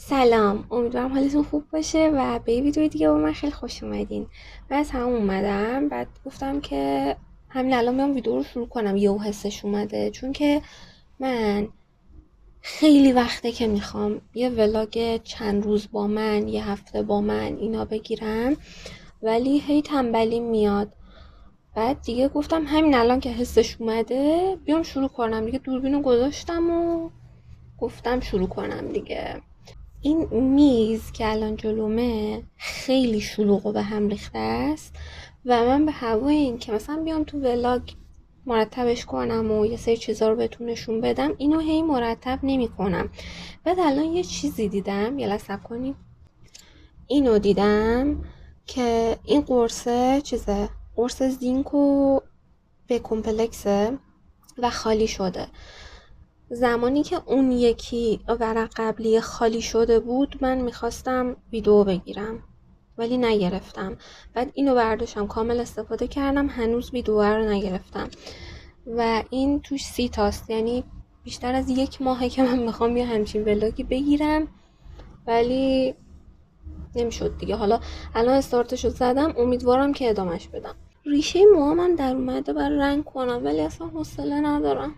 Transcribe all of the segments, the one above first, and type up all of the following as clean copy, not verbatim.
سلام، امیدوارم حالتون خوب باشه و به یه ویدیو دیگه با من خیلی خوش اومدین. من از هم اومدم، بعد گفتم که همین الان میام ویدیو رو شروع کنم. یهو حسش اومده چون که من خیلی وقته که میخوام یه ولاگ چند روز با من، یه هفته با من اینا بگیرم، ولی هی تنبلی میاد. بعد دیگه گفتم همین الان که حسش اومده بیام شروع کنم دیگه. دوربینو گذاشتم و گفتم شروع کنم دیگه. این میز که الان جلومه خیلی شلوغ و به هم ریخته است و من به هوای این که مثلا بیام تو ولاگ مرتبش کنم و یه سری چیزا رو بهتون نشون بدم، اینو هی مرتب نمی کنم. بعد الان یه چیزی دیدم، یه لحظه صبر کنید. اینو دیدم که این قرصه چیزه، قرص زینک و به کمپلکسه و خالی شده. زمانی که اون یکی ورق قبلی خالی شده بود من میخواستم ویدیو بگیرم ولی نگرفتم. بعد اینو برداشتم کامل استفاده کردم، هنوز ویدیو رو نگرفتم و این توش 30 تاست، یعنی بیشتر از 1 ماهه که من میخوام یه همچین ولاگی بگیرم ولی نمیشد دیگه. حالا الان استارتشو زدم، امیدوارم که ادامهش بدم. ریشه موهامم در اومده برای رنگ کنم ولی اصلا حوصله ندارم.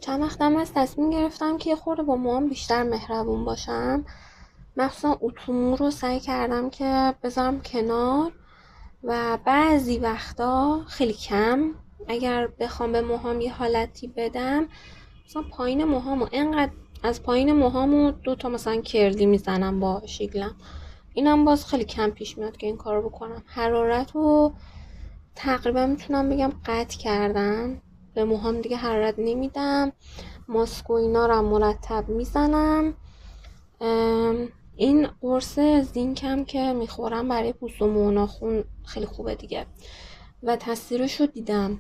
چند وقتم از تصمیم گرفتم که یه خورده با موهام بیشتر مهربون باشم، مخصوصا اتومو رو سعی کردم که بذارم کنار و بعضی وقتا خیلی کم اگر بخوام به موهام یه حالتی بدم، مثلا پایین موهامو انقدر از پایین موهامو 2 تا مثلا کرلی میزنم با شیگلم. اینم باز خیلی کم پیش میاد که این کارو بکنم. حرارت رو تقریبا میتونم بگم قطع کردم، به موهام دیگه حرارت نمیدم، ماسک و اینا رو مرتب میزنم. این قرص زینکم که میخورم برای پوست و مو و ناخن خیلی خوبه دیگه و تاثیرش رو دیدم.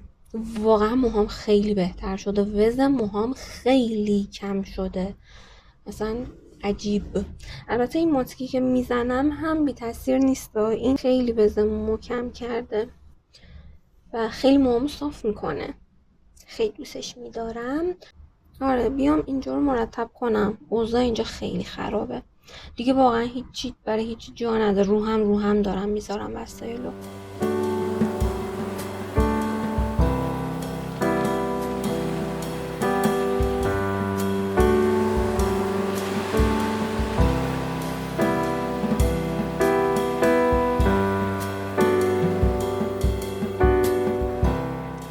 واقعا موهام خیلی بهتر شده، وزن موهام خیلی کم شده، مثلا عجیب. البته این ماسکی که میزنم هم بی تاثیر نیست، این خیلی وزن مو کم کرده و خیلی موهامو صاف میکنه. خیلی دوستش میدارم. آره بیام اینجا رو مرتب کنم، اوضاع اینجا خیلی خرابه دیگه، واقعا هیچی برای هیچی جا نداره. رو هم دارم میذارم وسایلو.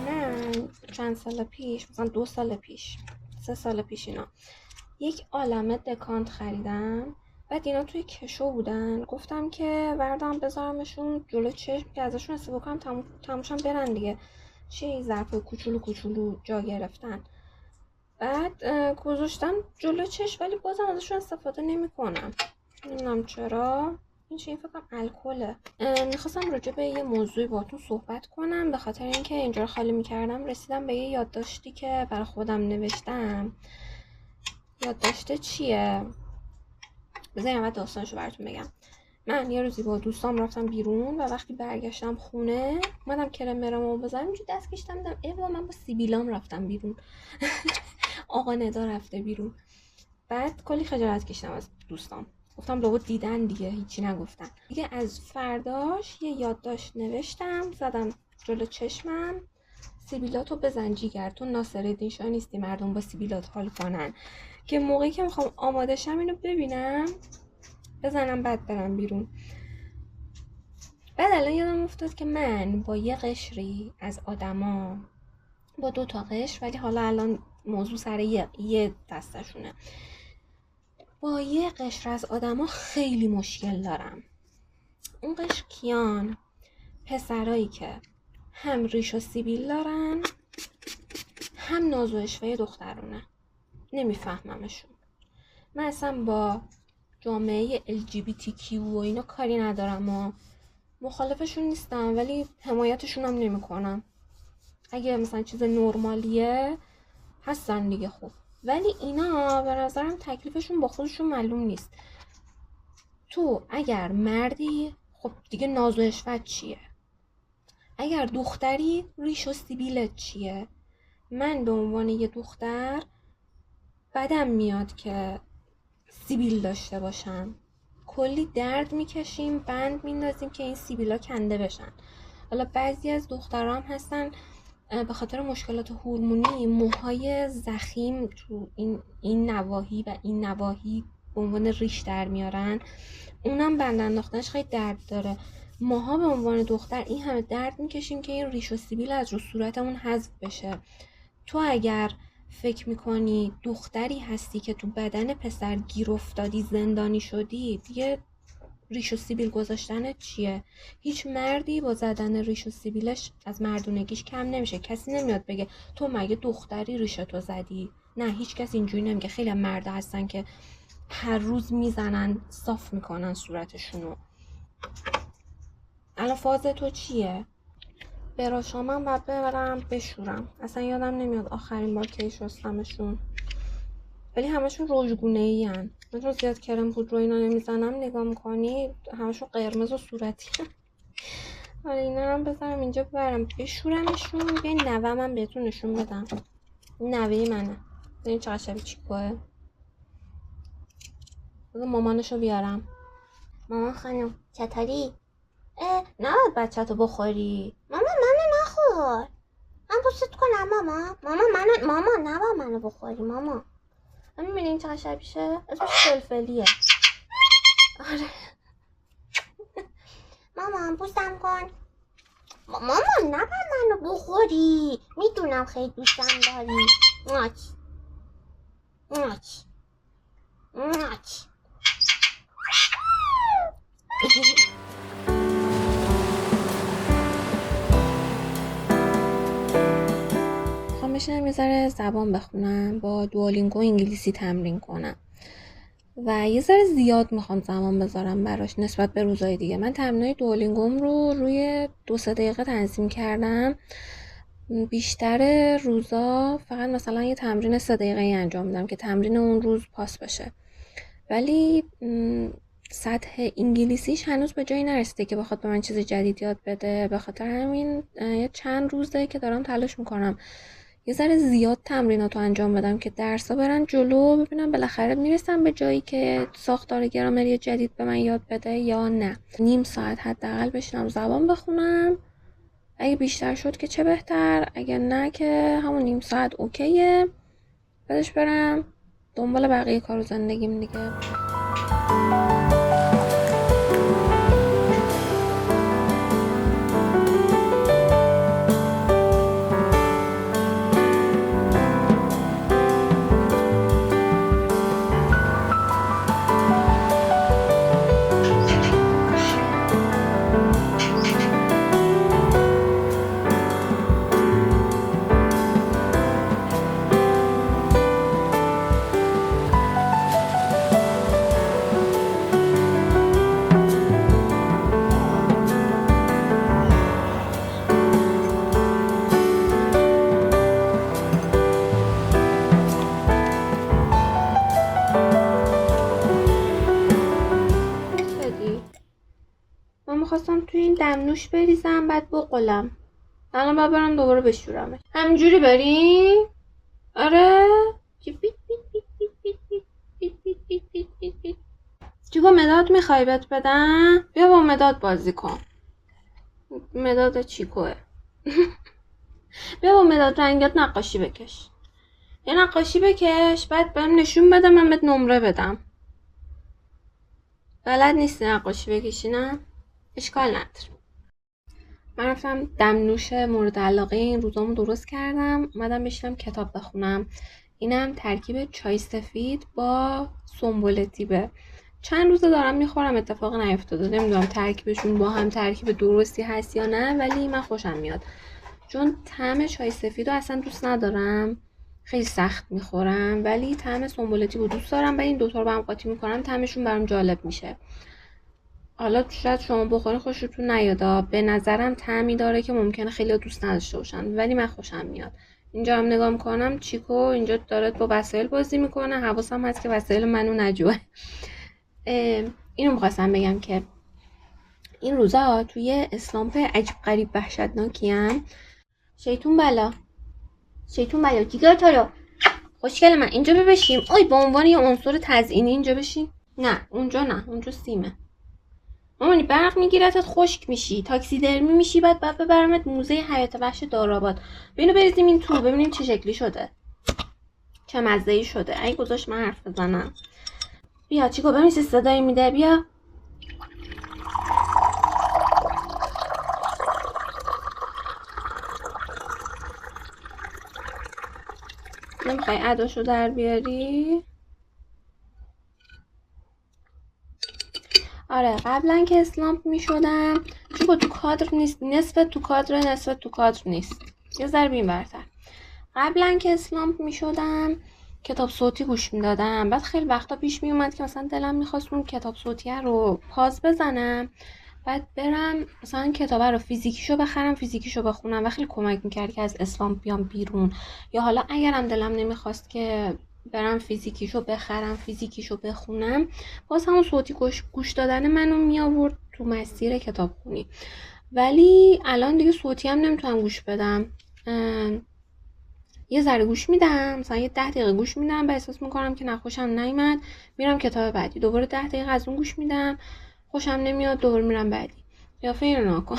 من چند سال پیش، مثلا 2 سال پیش 3 سال پیش اینا، یک عالمه دکانت خریدم. بعد اینا توی کشو بودن، گفتم که بردارم بذارمشون جلو چشم که ازشون استفاده کنم، تموشم برن دیگه. چه ظرف کوچولو کوچولو جا گرفتن. بعد گذاشتم جلو چشم ولی بازم ازشون استفاده نمی‌کنم. نمیدونم چرا. این چه، این فکرم الکله. میخواستم راجع به یه موضوعی باهاتون صحبت کنم، به خاطر اینکه اینجا رو خالی میکردم رسیدم به یه یادداشتی که برای خودم نوشتم. یادداشته چیه؟ بذارید اول داستانشو براتون بگم. من یه روزی با دوستام رفتم بیرون و وقتی برگشتم خونه اومدم کرم مرامو بزنم، اینجوری دست کشیدم دیدم ای بابا من با سیبیلام رفتم بیرون. آقا ندا رفته بیرون. بعد کلی خجالت کشیدم از دوستام، گفتم لابد دیدن دیگه، هیچی نگفتن دیگه. از فرداش یه یادداشت نوشتم زدم جلو چشمم: سیبیلاتو بزن جیگر، تو ناصرالدین شاه نیستی مردم با سیبیلات حال کنن، که موقعی که میخوام آماده شم اینو ببینم بزنم بعد برم بیرون. بعد الان یادم افتاد که من با یه قشری از آدما، با 2 تا قشر، ولی حالا الان موضوع سر یه دستشونه، با یه قشر از آدما خیلی مشکل دارم. اون قشر کیان؟ پسرایی که هم ریش و سیبیل دارن هم ناز و اشوه دخترونه. نمیفهممشون. من اصلا با جامعه LGBTQ و اینا کاری ندارم و مخالفشون نیستم ولی حمایتشون هم نمی کنم. اگه مثلا چیز نرمالیه هستن دیگه خوب، ولی اینا به نظرم تکلیفشون با خودشون معلوم نیست. تو اگر مردی خب دیگه ناز و اشوت چیه؟ اگر دختری ریش و سیبیلت چیه؟ من به عنوان یه دختر بدم میاد که سیبیل داشته باشن. کلی درد میکشیم، بند میندازیم که این سیبیلا کنده بشن. حالا بعضی از دخترها هم هستن به خاطر مشکلات هورمونی موهای ضخیم تو این نواحی و این نواحی به عنوان ریش در میارن، اونم بند انداختنش خیلی درد داره. ماها به عنوان دختر این همه درد میکشیم که این ریش و سیبیل از رو صورتمون حذف بشه. تو اگر فکر میکنی دختری هستی که تو بدن پسر گیر افتادی، زندانی شدی، دیگه ریش و سیبیل گذاشتن چیه؟ هیچ مردی با زدن ریش و سیبیلش از مردونگیش کم نمیشه. کسی نمیاد بگه تو مگه دختری ریشتو زدی. نه، هیچ کس اینجوری نمیگه. خیلی مردا هستن که هر روز میزنن، صاف میکنن صورتشونو. الان فاز تو چیه؟ براشامم باید ببرم بشورم. اصلا یادم نمیاد آخرین بار کی شستمشون، ولی همشون رژگونه ای هن. من چون زیاد کرم پودر رو اینا نمیزنم، نگاه میکنی همشون قرمز و صورتی. حالا اینا هم بذارم اینجا ببرم بشورمشون. بیاین نوهم هم بهتون نشون بدم. نوه منه، ببین چقدر شبیه چیکوه. بذار مامانشو بیارم. مامان خانم چطوری؟ نباید بچه‌تو بخوری. ماما منو نخور. من پوست کنم ماما. ماما نباید منو بخوری ماما. میبینین چقدر شبیشه؟ اسمش فلفلیه. آره. مامان پوستم کن. ماما نباید منو بخوری. میدونم خیلی دوستم داری. ماچ ماچ ماچ. بشینم یه ذره زبان بخونم، با دوالینگو انگلیسی تمرین کنم و یه ذره زیاد میخوام زمان بذارم براش نسبت به روزهای دیگه. من تمرینای دوالینگوم رو روی 2-3 دقیقه تنظیم کردم. بیشتر روزا فقط مثلا یه تمرین 3 دقیقه‌ای انجام میدم که تمرین اون روز پاس بشه، ولی سطح انگلیسیش هنوز به جایی نرسیده که بخواد به من چیز جدید یاد بده. به خاطر همین یه چند روزه که دارم تلاش میکنم یه ذره زیاد تمریناتو انجام بدم که درسا برن جلو، ببینم بالاخره میرسم به جایی که ساختار گرامری جدید به من یاد بده یا نه. نیم ساعت حداقل بشینم زبان بخونم. اگه بیشتر شد که چه بهتر، اگه نه که همون نیم ساعت اوکیه. بعدش برم دنبال بقیه کار و زندگیم دیگه. من میخواستم توی این دمنوش بریزم بعد بقلم. الان باید برم دوباره بشورمش. همینجوری بریم؟ آره؟ چیکو مداد میخوای بهت بدم؟ بیا با مداد بازی کن. مداد چیکوه. بیا با مداد رنگات نقاشی بکش. یه نقاشی بکش بعد بهم نشون بده، من بهت نمره بدم. بلد نیستی نقاشی بکشی نه؟ اشکال نداره. من رفتم دمنوش مورد علاقه این روزامو درست کردم، اومدم بشینم کتاب بخونم. اینم ترکیب چای سفید با سنبولتیبه. چند روزه دارم میخورم، اتفاق نیفتاده. نمیدونم ترکیبشون با هم ترکیب درستی هست یا نه، ولی من خوشم میاد چون طعم چای سفید رو اصلا دوست ندارم، خیلی سخت میخورم، ولی طعم سنبولتیب رو دوست دارم و این دوتا رو با هم قاطی میکنم، طعمشون برام جالب میشه. حالا شاید شما بخورین خوشتون نیاد، به نظرم طعمی داره که ممکنه خیلی دوست نداشته باشن، ولی من خوشم میاد. اینجا هم نگاه میکنم چیکو اینجا داره با وسایل بازی میکنه، حواسم هست که وسایل منو نجوه. اینو میخواستم بگم که این روزا توی اسلامپ عجیب غریب وحشتناکی هم. شیطون بلا جیگر تو رو خوشگل من اینجا بشیم. آی به عنوان یه عنصر تزئینی اینجا بشیم. نه اونجا، نه اونجا سیمه. مامانی برق میگیرتت خشک میشی، تاکسی درمی میشی، بعد ببرمت موزه حیات وحش داراباد. ببینو بریزیم این تو ببینیم چه شکلی شده، چه مزه‌ای شده. ای گذاشت من حرف بزنم. بیا چیکو ببین چه صدایی میده. بیا نمیخوای اداشو در بیاری؟ آره قبلا که اسلامپ میشدم چیکو تو کادر نیست، نصف تو کادر نصف تو کادر نیست، یه ذره بین برتر. قبلا که اسلامپ میشدم کتاب صوتی گوش میدادم، بعد خیلی وقتا پیش میومد که مثلا دلم میخواست اون کتاب صوتیه رو پاز بزنم، بعد برم مثلا کتابه رو فیزیکیشو بخرم، فیزیکیشو بخونم و خیلی کمک میکرد که از اسلامپ بیام بیرون. یا حالا اگرم دلم نمیخواست که برم فیزیکیشو بخرم، فیزیکیشو بخونم، باز همون صوتی گوش دادن منو میآورد تو مسیر کتابخونی. ولی الان دیگه صوتی هم نمیتونم گوش بدم، یه ذره گوش میدم، مثلا یه 10 دقیقه گوش میدم، بعد احساس میکنم که نخوشم نیومد میرم کتاب بعدی، دوباره 10 دقیقه از اون گوش میدم، خوشم نمیاد دوباره میرم بعدی. یا فکر نکن.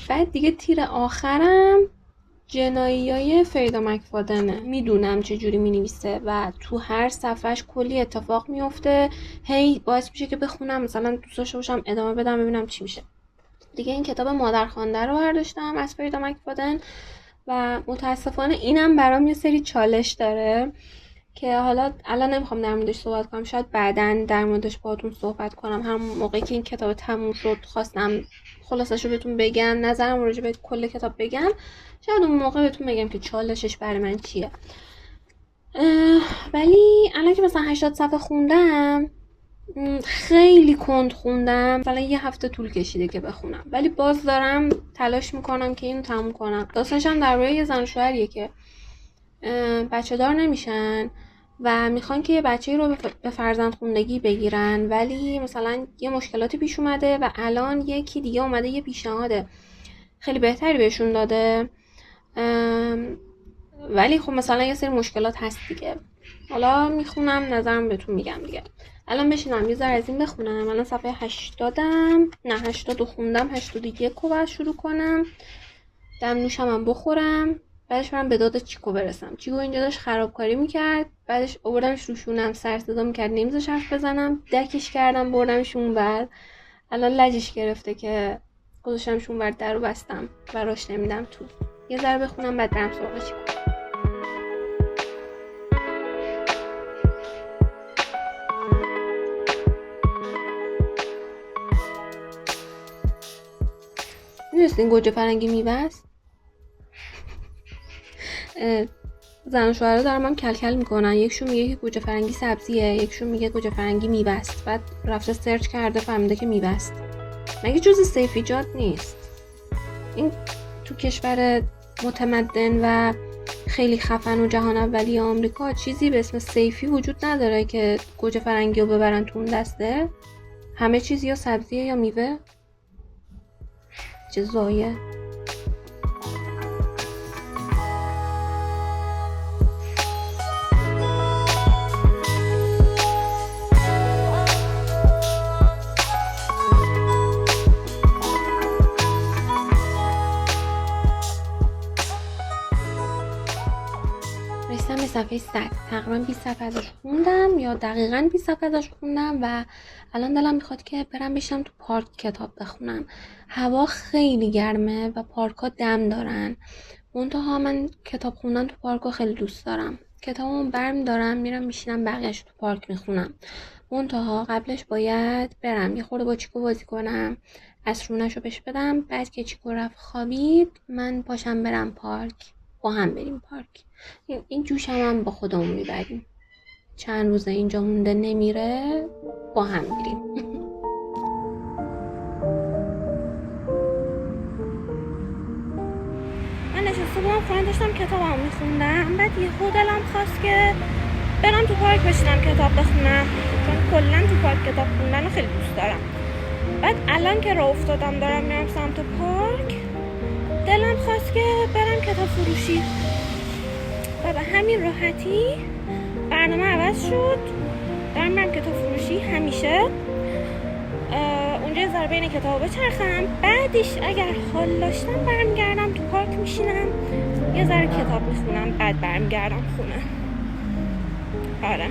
بعد دیگه تیر آخرم جناییای فریدا مکفادنه. میدونم چه جوری مینویسه و تو هر صفحش کلی اتفاق میفته، هی باعث میشه که بخونم، مثلا دوست داشته باشم ادامه بدم ببینم چی میشه. دیگه این کتاب مادرخوانده رو برداشتم از فریدا مکفادن و متاسفانه اینم برام یه سری چالش داره که حالا الان نمیخوام در موردش صحبت کنم، شاید بعداً در موردش باهاتون صحبت کنم. همون موقعی که این کتاب تموم شد خواستم خلاصش رو بهتون بگم، نظرم راجع به کل کتاب بگم، شاید اون موقع بهتون بگم که چالشش برای من چیه. ولی الان که مثلا 80 صفحه خوندم، خیلی کند خوندم، مثلا یه هفته طول کشیده که بخونم، ولی باز دارم تلاش میکنم که اینو تموم کنم. داستانش هم درباره یه زن و شوهریه که بچه دار نمیشن و میخوان که یه بچه‌ای رو به فرزندخوندگی بگیرن، ولی مثلا یه مشکلاتی پیش اومده و الان یکی دیگه اومده یه پیشنهاد خیلی بهتری بهشون داده، ولی خب مثلا یه سری مشکلات هست دیگه. حالا میخونم نظرم بهتون میگم دیگه. الان بشینم یه ذره از این بخونم. الان صفحه 80م، نه 80 خوندم، 81 رو باید شروع کنم. دم نوشم هم بخورم، بعدش برم به داد چیکو برسم. چیکو اینجا داشت خرابکاری میکرد، بعدش آوردمش روشونم، سر صدا میکرد نمیذاش حرف بزنم، دکش کردم بردمش اونور. الان لجش گرفته که گذاشتمش اونور، در رو بستم و راش نمیدم تو. یه ذره بخونم بعد برم سراغ چیکو. میدونستین گوجه فرنگی میبست؟ زن و شوهرها دارم هم کلکل میکنن، یکشون میگه که گوجه فرنگی سبزیه، یکشون میگه گوجه فرنگی میبست، بعد رفته سرچ کرده فهمیده که میبست. مگه جز سیفیجات نیست؟ این تو کشور متمدن و خیلی خفن و جهان اولی آمریکا چیزی به اسم سیفی وجود نداره که گوجه فرنگی رو ببرن تو اون دسته؟ همه چیز یا سبزیه یا میوه. چه زایه. رسیدم به صفحه 100. تقریبا 20 صفحه ازش خوندم یا دقیقاً 20 صفحه ازش خوندم و الان دلم میخواد که برم بشینم تو پارک کتاب بخونم. هوا خیلی گرمه و پارک‌ها دم دارن. منتها من کتاب خوندن تو پارک‌ها خیلی دوست دارم. کتابمو برمی‌دارم میرم میشینم بقیه‌اش تو پارک میخونم. منتها قبلش باید برم یه خورده با چیکو بازی کنم، عصرونه‌شو بهش بدم، بعد که چیکو رفت خوابید من پاشم برم پارک، با هم بریم پارک. این جوش هم با خودمون میبریم، چند روزه اینجا مونده نمیره، با هم میریم. من نشسته بودم خونه داشتم کتابم میخوندم، بعد یه دلم خواست که برم تو پارک بشینم کتاب بخونم، چون کلا تو پارک کتاب خوندن رو خیلی دوست دارم. بعد الان که راه افتادم دارم میرم سمت پارک، دلم خواست که برم کتاب فروشی و به همین راحتی برنامه عوض شد. دارم برم کتاب فروشی همیشه. اونجا یه ذره بین کتاب بچرخم، بعدش اگر حال داشتم برمیگردم تو پارک میشینم یه ذره کتاب میخونم، بعد برمیگردم خونه. آره.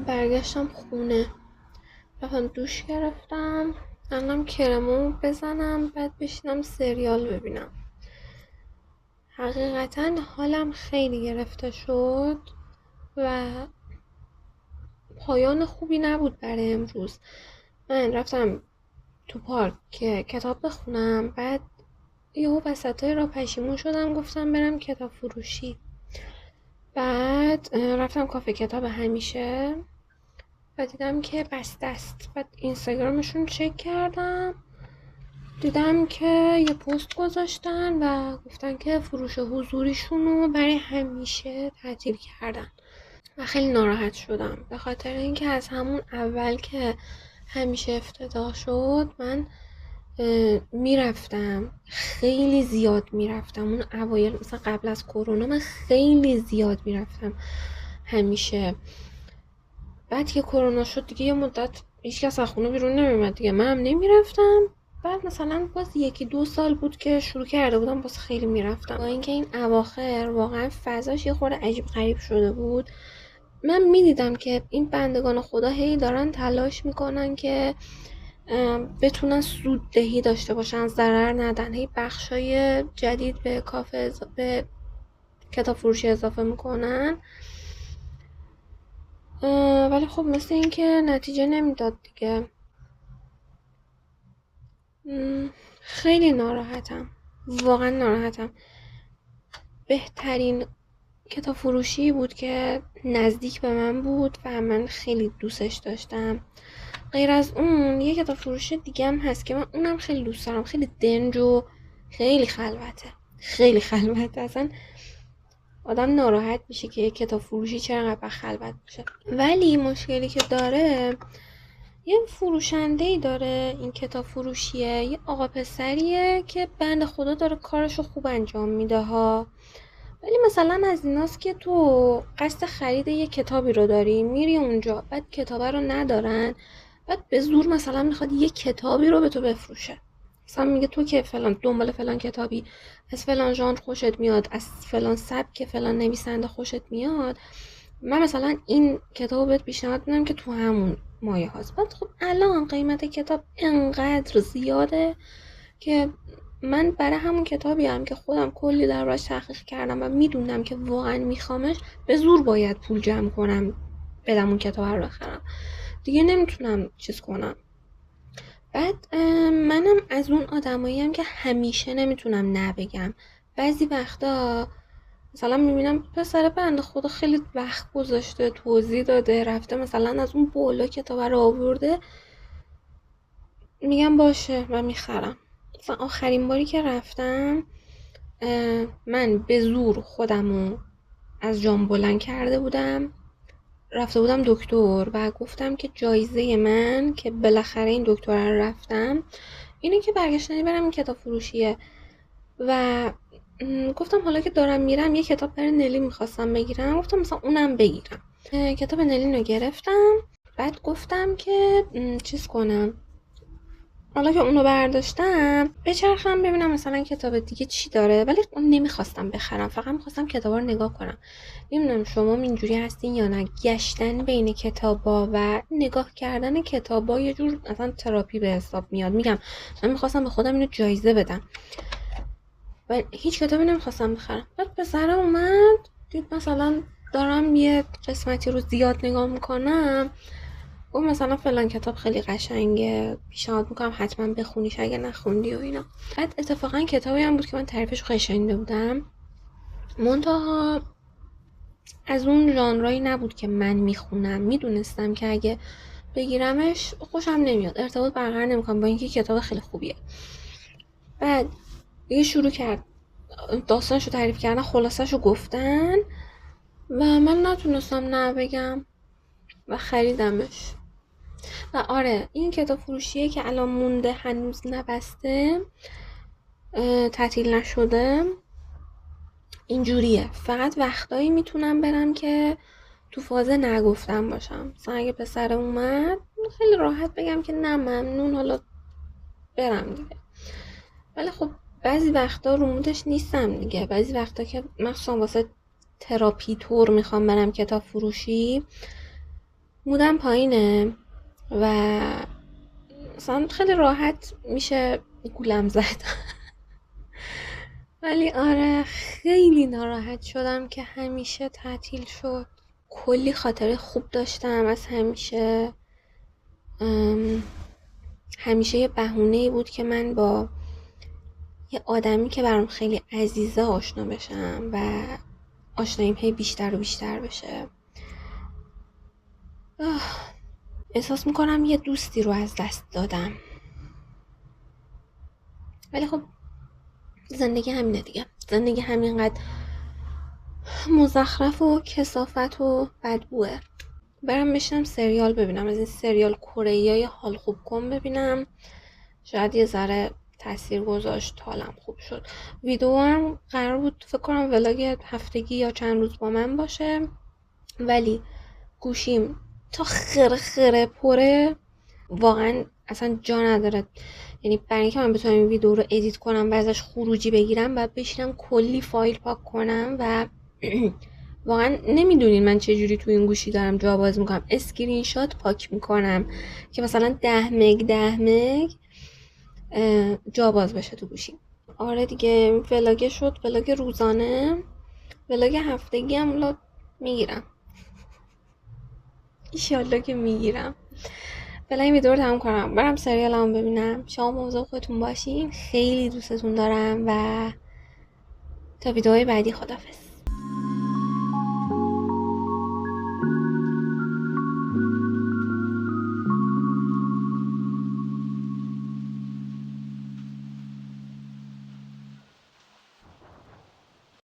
برگشتم خونه، رفتم دوش گرفتم، الانم کرمو بزنم بعد بشینم سریال ببینم. حقیقتا حالم خیلی گرفته شد و پایان خوبی نبود برای امروز. من رفتم تو پارک که کتاب بخونم، بعد یهو وسطای راه پشیمون شدم، گفتم برم کتاب فروشی. بعد رفتم کافه کتاب همیشه و دیدم که بسته است. بعد اینستاگرامشون چک کردم، دیدم که یه پست گذاشتن و گفتن که فروش حضوریشون رو برای همیشه تعطیل کردن و خیلی ناراحت شدم، به خاطر اینکه از همون اول که همیشه افتتاح شد من میرفتم، خیلی زیاد میرفتم. اون اوایل مثلا قبل از کرونا من خیلی زیاد میرفتم همیشه. بعد که کرونا شد دیگه یه مدت هیچ کس از خونه بیرون نمیومد دیگه، منم نمیرفتم. بعد مثلا باز 1-2 سال بود که شروع کرده بودم باز خیلی میرفتم، با اینکه این اواخر واقعا فضاش یه خورده عجیب غریب شده بود. من میدیدم که این بندگان خدا هی دارن تلاش میکنن که بتونن سوددهی داشته باشن، ضرر ندن، هی بخشای جدید به کافه به کتاب فروشی اضافه میکنن، ولی خب مثل این که نتیجه نمیداد دیگه. خیلی ناراحتم، واقعا ناراحتم. بهترین کتاب فروشی بود که نزدیک به من بود و من خیلی دوستش داشتم. غیر از اون یه کتاب فروشی دیگه هم هست که من اونم خیلی دوست دارم، خیلی دنج و خیلی خلوته. اصلا آدم ناراحت میشه که یه کتاب فروشی چرا انقدر خلوت باشه. ولی مشکلی که داره، یه فروشنده‌ای داره این کتاب فروشیه، یه آقا پسریه که بنده خدا داره کارشو خوب انجام میده ها، ولی مثلا از ایناست که تو قصد خرید یه کتابی رو داری، میری اونجا بعد کتابه رو ندارن، بعد به زور مثلا میخواد یه کتابی رو به تو بفروشه. مثلا میگه تو که فلان دنبال فلان کتابی، از فلان ژانر خوشت میاد، از فلان سبک فلان نویسنده خوشت میاد، من مثلا این کتابو بهت پیشنهاد میدم که تو همون مایه هاست. بعد خب الان قیمت کتاب انقدر زیاده که من برای همون کتابی هم که خودم کلی دربارش تحقیق کردم و میدونم که واقعا میخوامش، به زور باید پول جمع کنم بدم اون کتاب رو بخرم دیگه، نمیتونم چیز کنم. بعد منم از اون آدمایی هم که همیشه نمیتونم نبگم. بعضی وقتا مثلا میبینم پسر بنده خدا خیلی وقت گذاشته، توضیح داده، رفته مثلا از اون بالا کتاب رو آورده، میگم باشه و میخرم. مثلا آخرین باری که رفتم من به زور خودمو از جام بلند کرده بودم، رفته بودم دکتر و گفتم که جایزه من که بالاخره این دکتر رو رفتم اینه که برگشتنی برم این کتاب فروشیه. و گفتم حالا که دارم میرم یه کتاب برای نلی میخواستم بگیرم، گفتم مثلا اونم بگیرم. کتاب نلی رو گرفتم. بعد گفتم که چیز کنم، حالا که اونو برداشتم بچرخم ببینم مثلا کتاب دیگه چی داره، ولی نمیخواستم بخرم، فقط میخواستم کتابا رو نگاه کنم. نمیدونم شما اینجوری هستین یا نه، گشتن بین کتابا و نگاه کردن کتابا یه جور مثلا تراپی به حساب میاد. میگم من میخواستم به خودم اینو جایزه بدم و هیچ کتابی نمیخواستم بخرم. بعد پسرم اومد دید مثلا دارم یه قسمتی رو زیاد نگاه میکنم، گفت مثلا فلان کتاب خیلی قشنگه، پیشنهاد میکنم حتما بخونیش اگه نخوندی و اینا. بعد اتفاقا کتابی هم بود که من تعریفش خیلی شنیده بودم، منتها از اون ژانرایی نبود که من میخونم. میدونستم که اگه بگیرمش خوشم نمیاد، ارتباط برقرار نمیکنم با اینکه کتاب خیلی خوبیه. بعد دیگه شروع کرد داستانشو تعریف کردن، خلاصه‌شو گفتن و من نتونستم نه بگم و خریدمش. و آره این کتاب فروشیه که الان مونده، هنوز نبسته، تعطیل نشده، اینجوریه. فقط وقتایی میتونم برم که تو فاز نگفتم باشم. مثلا اگه پسر اومد خیلی راحت بگم که نه ممنون، حالا برم دیگه. ولی خب بعضی وقتا رو مودش نیستم دیگه. بعضی وقتا که مخصوصا واسه تراپی تور میخوام برم کتاب فروشی، مودم پایینه و مثلا خیلی راحت میشه گولم زد. ولی آره خیلی ناراحت شدم که همیشه تعطیل شد. کلی خاطره خوب داشتم از همیشه. همیشه یه بهونه‌ای بود که من با یه آدمی که برام خیلی عزیزه آشنا بشم و آشناییم هی بیشتر و بیشتر بشه. احساس میکنم یه دوستی رو از دست دادم. ولی خب زندگی همینه دیگه. زندگی همینقدر مزخرف و کثافت و بدبوه. برم بشینم سریال ببینم، از این سریال کره‌ای حال خوب کن ببینم، شاید یه ذره تاثیر گذاشت، حالم خوب شد. ویدیو هم قرار بود فکر کنم ولاگ هفتگی یا چند روز با من باشه، ولی گوشیم تا خره پره، واقعا اصلا جا نداره. یعنی برای اینکه من بتونم این ویدیو رو ادیت کنم و ازش خروجی بگیرم باید بشینم کلی فایل پاک کنم و واقعا نمیدونین من چه جوری تو این گوشی دارم جا باز میکنم، اسکرین شات پاک میکنم که مثلا 10 مگ جا باز بشه تو گوشی. آره دیگه ولاگ شد ولاگ روزانه، ولاگ هفتگی هم میگیرم ایشالله که میگیرم. فعلا این ویدیو رو تموم کنم برم سریالمو ببینم. شما مواظب خودتون باشین، خیلی دوستتون دارم و تا ویدیوهای بعدی خداحافظ.